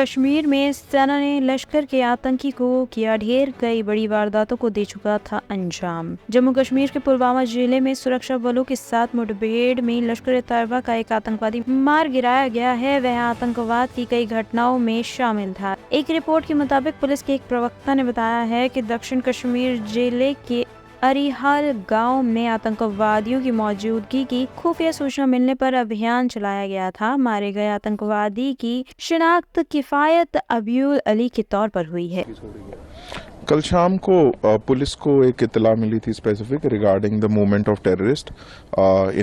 कश्मीर में सेना ने लश्कर के आतंकी को किया ढेर, कई बड़ी वारदातों को दे चुका था अंजाम। जम्मू कश्मीर के पुलवामा जिले में सुरक्षा बलों के साथ मुठभेड़ में लश्कर तैयबा का एक आतंकवादी मार गिराया गया है। वह आतंकवाद की कई घटनाओं में शामिल था। एक रिपोर्ट के मुताबिक पुलिस के एक प्रवक्ता ने बताया है कि दक्षिण कश्मीर जिले के अरिहाल गांव में आतंकवादियों की मौजूदगी की खुफिया सूचना मिलने पर अभियान चलाया गया था। मारे गए आतंकवादी की शिनाख्त किफायत अब्दुल अली के तौर पर हुई है। कल शाम को पुलिस को एक इत्तला मिली थी specific regarding the movement of terrorist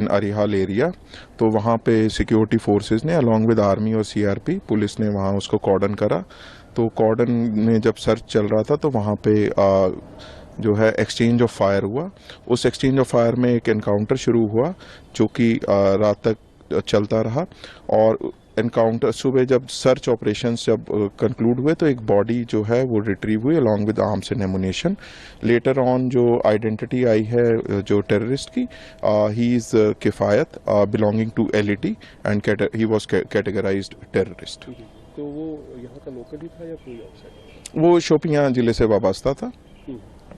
in Arihal area. तो वहाँ पे सिक्योरिटी फोर्सेस ने अलॉन्ग विद आर्मी और सीआरपी पुलिस ने वहाँ उसको कॉर्डन करा। तो कॉर्डन में जब सर्च चल रहा था तो वहाँ पे जो है एक्सचेंज ऑफ फायर हुआ। उस एक्सचेंज ऑफ फायर में एक एनकाउंटर शुरू हुआ जो कि रात तक चलता रहा। और एनकाउंटर सुबह जब सर्च ऑपरेशंस जब कंक्लूड हुए तो एक बॉडी जो है वो रिट्रीव हुई along with arms and ammunition. Later on जो आइडेंटिटी आई है जो टेररिस्ट की, he is Kifayat belonging to LeT and he was categorised terrorist. तो वो यहाँ का लोकल ही था या कोई आउटसाइडर? वो शोपियां जिले से वाबस्ता था।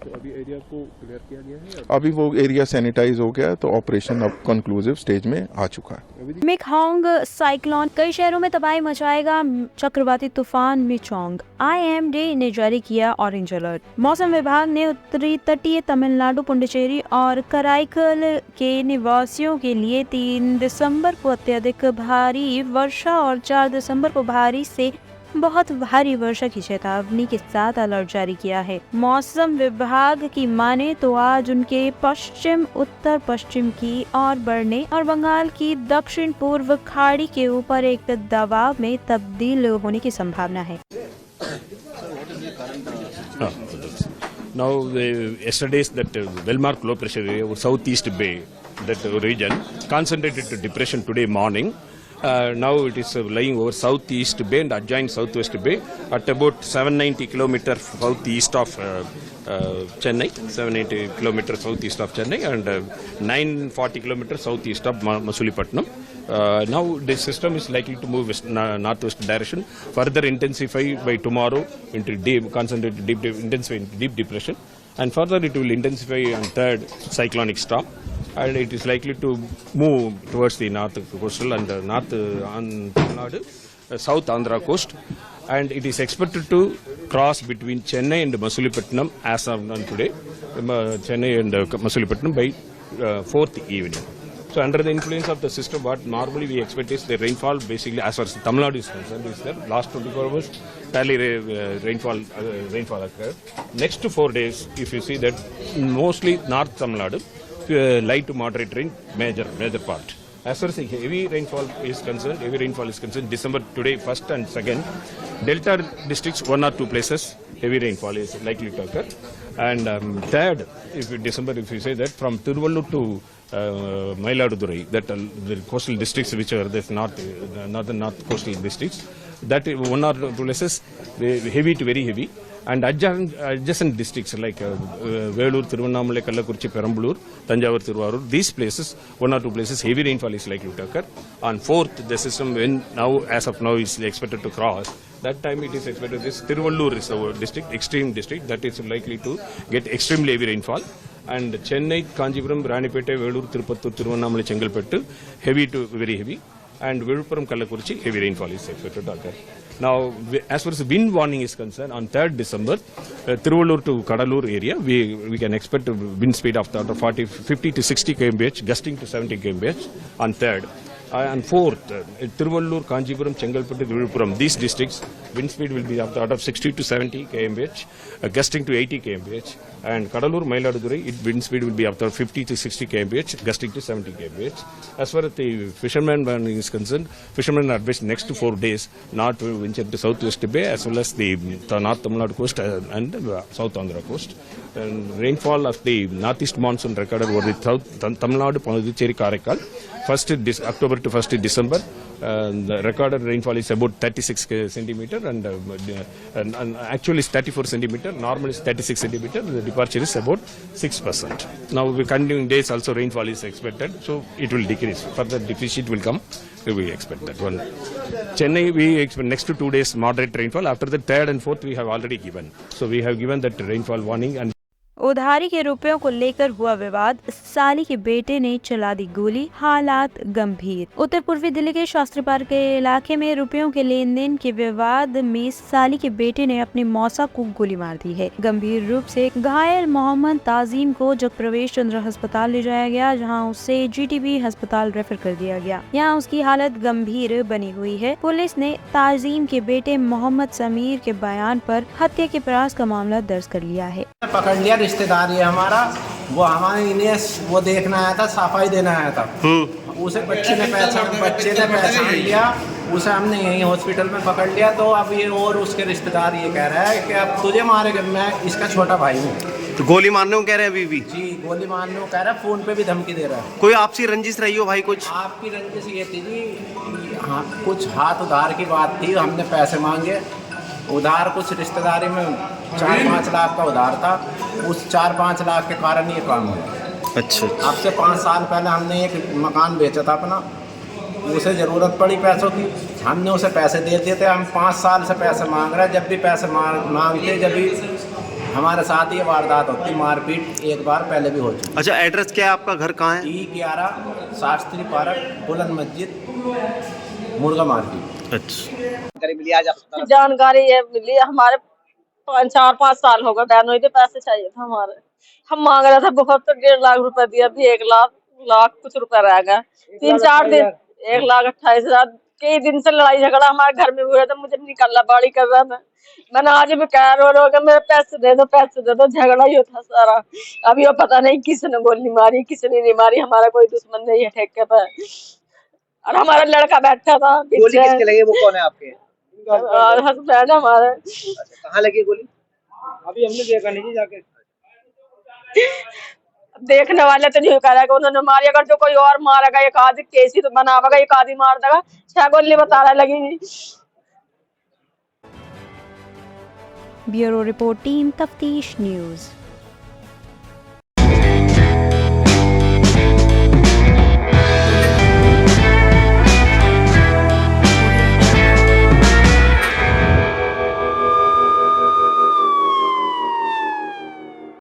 तो अभी एरिया को क्लियर किया गया है? अभी वो एरिया सैनिटाइज हो गया है तो ऑपरेशन अब कंक्लूसिव स्टेज में आ चुका है। मेकॉन्ग साइक्लोन कई शहरों में तबाही मचाएगा। चक्रवाती तूफान मिचोंग IMD ने जारी किया ऑरेंज अलर्ट। मौसम विभाग ने उत्तरी तटीय तमिलनाडु, पुडुचेरी और कराईकल के निवासियों के लिए 3 दिसंबर को अत्यधिक भारी वर्षा और 4 दिसंबर को भारी से बहुत भारी वर्षा की चेतावनी के साथ अलर्ट जारी किया है। मौसम विभाग की माने तो आज उनके पश्चिम उत्तर पश्चिम की ओर बढ़ने और बंगाल की दक्षिण पूर्व खाड़ी के ऊपर एक दबाव में तब्दील होने की संभावना है। Now yesterday's that Wellmark low pressure area or southeast bay, that region concentrated to depression today morning. Now it is lying over southeast bay and adjoining southwest bay at about 790 km southeast of Chennai, 780 km southeast of Chennai and 940 km southeast of Masulipattnam. Now this system is likely to move northwest direction, further intensify by tomorrow into concentrated deep depression, and further it will intensify on third cyclonic storm. And it is likely to move towards the north coastal and north on Tamil Nadu, south Andhra coast, and it is expected to cross between Chennai and Masulipattnam as of today, Chennai and Masulipattnam by 4th evening. So under the influence of the system, what normally we expect is the rainfall basically as far as Tamil Nadu is concerned is there. Last 24 hours, fairly rainfall occurred. Next 4 days, if you see that mostly North Tamil Nadu, light to moderate rain, major part. As far as heavy rainfall is concerned, December today, 1st and 2nd, Delta districts, 1 or 2 places, heavy rainfall is likely to occur. And 3rd, December, if you say that, from Tiruvallur to Mayiladuthurai, that the coastal districts which are the north coastal districts, that 1 or 2 places, heavy to very heavy. And adjacent districts like Velur, Thiruvannamalai, Kallakurichi, Perambulur, Tanjavur, Thiruvarur, these places, 1 or 2 places, heavy rainfall is likely to occur. On 4th, the system as of now is expected to cross. That time it is expected this Tiruvallur is our district, extreme district, that is likely to get extremely heavy rainfall. And Chennai, Kanjipuram, Ranipete, Velur, Tirupattur, Thiruvannamalai, Chengalpattu, heavy to very heavy. And Viluppuram, Kallakurichi, heavy rainfall is expected to occur. Now, as far as wind warning is concerned, on 3rd December, Tiruvallur to Kadalur area, we can expect a wind speed of 50 to 60 kmph, gusting to 70 kmph on 3rd. And 4th, Tiruvallur, Kanjipuram, Chengalpattu, Viluppuram, these districts, wind speed will be of the order of 60 to 70 kmph, gusting to 80 kmph. And Kadalur, Mayiladuthurai, wind speed will be of the 50 to 60 kmph, gusting to 70 kmph. As far as the fishermen warning is concerned, fishermen are advised next 4 days not to venture to southwest bay as well as the north Tamil Nadu coast and south Andhra coast. And rainfall of the northeast monsoon recorded over the south Tamil Nadu, Puducherry, Karaikal. First October to 1st December. The recorded rainfall is about 36 centimeter and actually it's 34 centimeter. Normal is 36 centimeter. The departure is about 6%. Now the continuing days also rainfall is expected, so it will decrease. Further deficit will come. We expect that one. Chennai, we expect next to 2 days moderate rainfall. After the 3rd and 4th, we have already given. So we have given that rainfall warning. And उधारी के रुपयों को लेकर हुआ विवाद, साली के बेटे ने चला दी गोली, हालात गंभीर। उत्तर पूर्वी दिल्ली के शास्त्री पार्क के इलाके में रुपयों के लेन देन के विवाद में साली के बेटे ने अपनी मौसा को गोली मार दी है। गंभीर रूप से घायल मोहम्मद ताजीम को जगप्रवेश चंद्र अस्पताल ले जाया गया, जहां उसे जीटीबी अस्पताल रेफर कर दिया गया। यहाँ उसकी हालत गंभीर बनी हुई है। पुलिस ने ताजीम के बेटे मोहम्मद समीर के बयान पर हत्या के प्रयास का मामला दर्ज कर लिया है। पकड़ लिया, रिश्तेदार है हमारा, वो हमारे इन्हें वो देखना आया था, सफाई देना आया था। उसे बच्चे ने पहचान लिया, उसे हमने यहीं हॉस्पिटल में पकड़ लिया। तो अब ये और उसके रिश्तेदार ये कह रहा है कि अब तुझे मारेगा, मैं इसका छोटा भाई हूँ। तो गोली मारने को कह रहे हैं अभी भी? जी, गोली मारने को कह रहा है, फोन पे भी धमकी दे रहा है। कोई आपसी रंजिश रही हो भाई कुछ? आपकी रंजिश ये थी जी, हाँ कुछ हाथ उधार की बात थी, हमने पैसे मांगे उधार, कुछ रिश्तेदारी में 4-5 लाख का उधार था, उस 4-5 लाख के कारण ये काम हुआ। अच्छा। अब से 5 साल पहले हमने एक मकान बेचा था अपना, उसे ज़रूरत पड़ी पैसों की, हमने उसे पैसे दे दिए थे। हम 5 साल से पैसे मांग रहे हैं, जब भी पैसे मांगते जब भी हमारे साथ ये वारदात होती, मारपीट एक बार पहले भी हो चुकी। अच्छा, एड्रेस क्या है आपका? घर कहाँ है? E11 शास्त्री पार्क, बुलंद मस्जिद, मुर्गा मार्केट। अच्छा। जानकारी ये मिली, हमारे 4-5 साल हो गए बैन हुई थी, पैसे चाहिए था हमारे। हम मांग रहे थे बहुत, तो 1.5 लाख रुपए दिया, अभी 1 लाख कुछ रुपए रह गए। 3-4 दिन 1,28,000 कई दिन से लड़ाई झगड़ा हमारे घर में हुआ था, मुझे निकलना बाड़ी कर रहा था। मैंने आज भी कह रो के मेरे पैसे दे दो, झगड़ा ही होता सारा। अभी वो पता नहीं किसने गोली मारी, किसने नहीं मारी, हमारा कोई दुश्मन नहीं है ठेके पे। और हमारा लड़का बैठा था पीछे। गोली किसके लगी, वो कौन है आपके? हस्बैंड हमारे। अच्छा, कहाँ लगी गोली? अभी हमने देखा नहीं जाके। देखने वाले तो नहीं कह रहा कि उन्होंने मारी, अगर जो कोई और मारेगा एक आधी केस ही तो बनावेगा, एक आधी मार देगा। 6 गोली बता रहा लगी। ब्यूरो रिपोर्ट, टीम तफ्तीश न्यूज़।